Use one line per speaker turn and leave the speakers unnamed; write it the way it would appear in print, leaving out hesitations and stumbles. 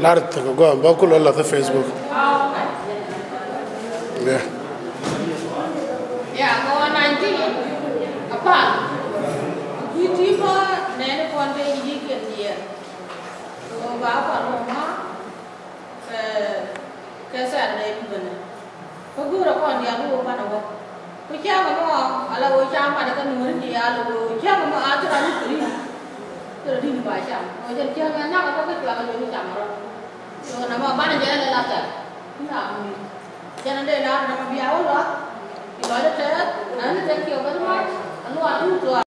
Larta go ba kula la Facebook. Yeah.
Yeah, go on 19. Apart. We keep on then one day you get here. Go back on home. Saturday even. Có gura con dia lu pa no. Ko cha mo ala wo cha ma da kan mun dia lu cha mo a tra ni tri. Tra di ba cha. Ko jan cha ga na ko ke la ko ni cha mo. So na ma ba na ja la cha. Na mi. Cha na de la na ma bia wo lo. Ki lo da cha. Na ni de ki o ba ma. Anu a tu